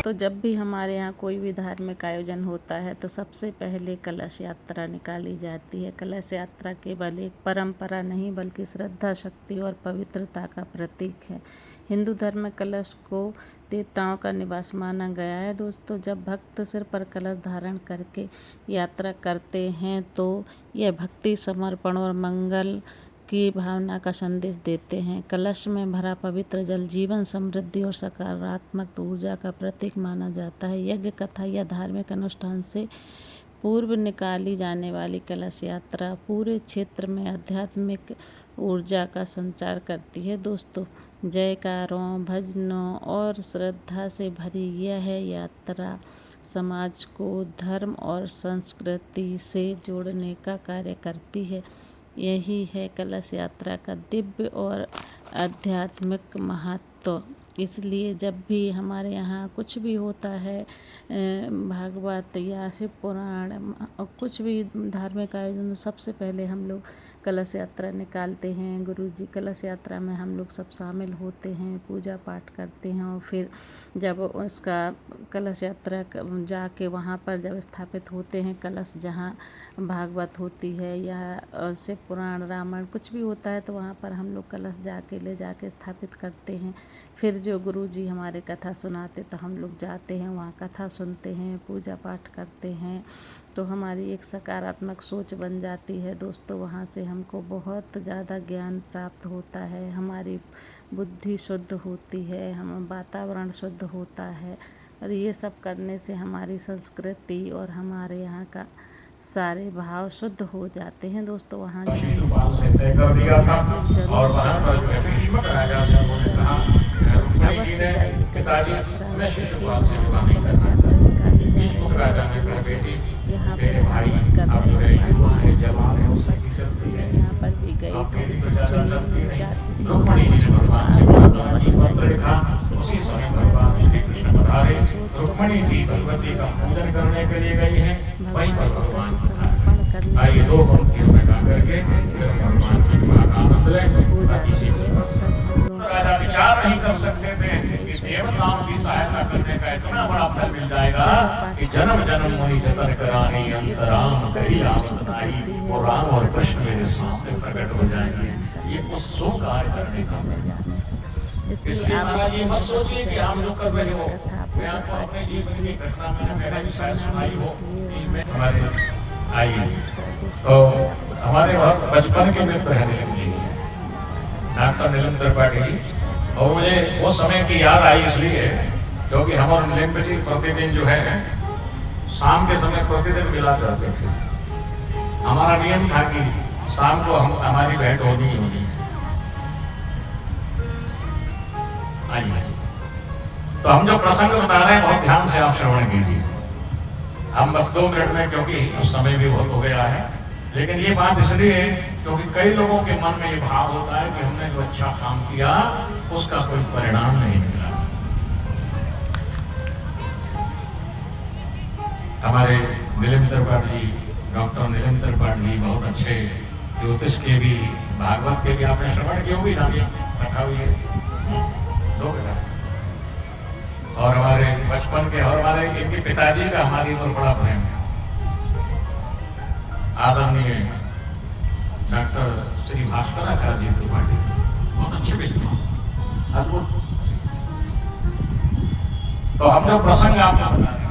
तो जब भी हमारे यहाँ कोई भी धार्मिक आयोजन होता है तो सबसे पहले कलश यात्रा निकाली जाती है। कलश यात्रा केवल एक परंपरा नहीं बल्कि श्रद्धा, शक्ति और पवित्रता का प्रतीक है। हिंदू धर्म में कलश को देवताओं का निवास माना गया है। दोस्तों, जब भक्त सिर पर कलश धारण करके यात्रा करते हैं तो यह भक्ति, समर्पण और मंगल की भावना का संदेश देते हैं। कलश में भरा पवित्र जल जीवन, समृद्धि और सकारात्मक ऊर्जा का प्रतीक माना जाता है। यज्ञ, कथा या धार्मिक अनुष्ठान से पूर्व निकाली जाने वाली कलश यात्रा पूरे क्षेत्र में आध्यात्मिक ऊर्जा का संचार करती है। दोस्तों, जयकारों, भजनों और श्रद्धा से भरी यह यात्रा समाज को धर्म और संस्कृति से जोड़ने का कार्य करती है। यही है कलश यात्रा का दिव्य और आध्यात्मिक महत्व। इसलिए जब भी हमारे यहाँ कुछ भी होता है, भागवत या शिव पुराण, कुछ भी धार्मिक आयोजन, सबसे पहले हम लोग कलश यात्रा निकालते हैं। गुरुजी कलश यात्रा में हम लोग सब शामिल होते हैं, पूजा पाठ करते हैं और फिर जब उसका कलश यात्रा जाके वहाँ पर जब स्थापित होते हैं कलश, जहाँ भागवत होती है या शिव पुराण, रामायण कुछ भी होता है, तो वहाँ पर हम लोग कलश ले जाके स्थापित करते हैं। फिर जो गुरुजी हमारे कथा सुनाते तो हम लोग जाते हैं, वहाँ कथा सुनते हैं, पूजा पाठ करते हैं, तो हमारी एक सकारात्मक सोच बन जाती है। दोस्तों, वहाँ से हमको बहुत ज़्यादा ज्ञान प्राप्त होता है, हमारी बुद्धि शुद्ध होती है, हम वातावरण शुद्ध होता है और ये सब करने से हमारी संस्कृति और हमारे यहाँ का सारे भाव शुद्ध हो जाते हैं। दोस्तों, वहाँ जाने अवश्य जाइए कलश यात्रा में। यहाँ पर यहाँ पर भी गई थी, सुनी जाती थी। रुक्मणी जी भगवती का पूजन करने के लिए गई है, वहीं पर भगवान समर्पण करने आइए दो पंक्तियों में गा करके भगवान की बात आनंद लें। राजा विचार नहीं कर सकते थे कि देवताओं की सहायता करने का इतना बड़ा फल मिल जाएगा कि जन्म जन्म मुनि जतन करानी अंतराम कही आवत आई, वो राम और कृष्ण मेरे सामने प्रकट हो जाएंगे। ये उस सो कार्य करने का। इसलिए महाराज ये मत सोचिए कि आप जो कर रहे हो मैं आपको अपने जीवन की घटना में पहले शायद सुनाई हो। हमारे आइए तो हमारे बहुत बचपन के मित्र हैं नीलम जी, डॉक्टर नीलम त्रिपाठी जी, और मुझे वो समय की याद आई इसलिए क्योंकि हम और नीलम जी प्रतिदिन जो है शाम के समय प्रतिदिन मिला करते थे। हमारा नियम था कि शाम को हमारी भेंट होनी ही होनी। आइए तो हम जो प्रसंग बता रहे हैं बहुत ध्यान से आप श्रवण कीजिए। हम बस 2 मिनट में, क्योंकि उस समय भी बहुत हो गया है, लेकिन ये बात इसलिए क्योंकि कई लोगों के मन में ये भाव होता है कि हमने जो अच्छा काम किया उसका कोई परिणाम नहीं मिला। हमारे नीलम त्रिपाठी जी, डॉक्टर नीलम त्रिपाठी जी बहुत अच्छे ज्योतिष के भी, भागवत के भी आपने श्रवण किए होगी ना, रखा हुई है 2 कथा। और हमारे बचपन के और हमारे इनके पिताजी का हमारी पर बड़ा प्रेम है। आदरणीय डॉक्टर श्री भास्कराचार्य जी त्रिपाठी बहुत अच्छे विद्वान, अद्भुत। तो हम जो प्रसंग आपको बता रहे हैं,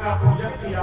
का पूजन किया